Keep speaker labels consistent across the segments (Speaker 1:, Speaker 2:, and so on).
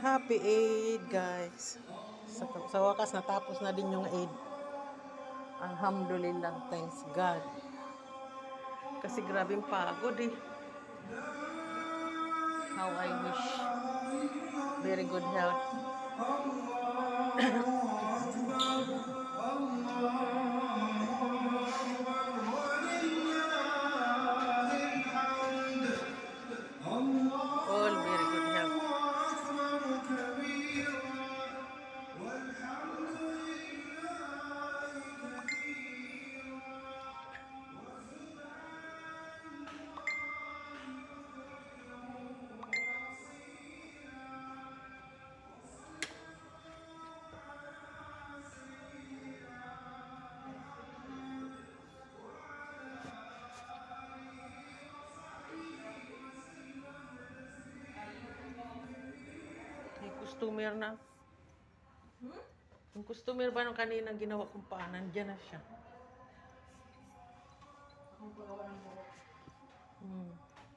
Speaker 1: Happy Eid, guys. Sa wakas natapos na din yung Eid. Alhamdulillah, thanks God. Kasi grabing pagod eh. How I wish very good health. All very good health. Yung customer na. Yung customer ba nung kanina ginawa kong paa, nandyan na siya.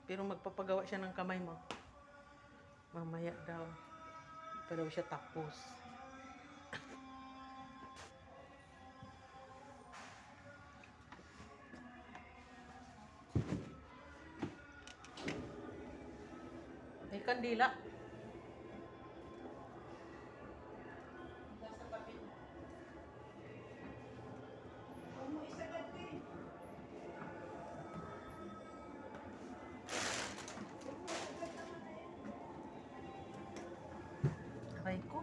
Speaker 1: Pero magpapagawa siya ng kamay mo. Mamaya daw. Pa daw siya tapos. May kandila. Aray ko.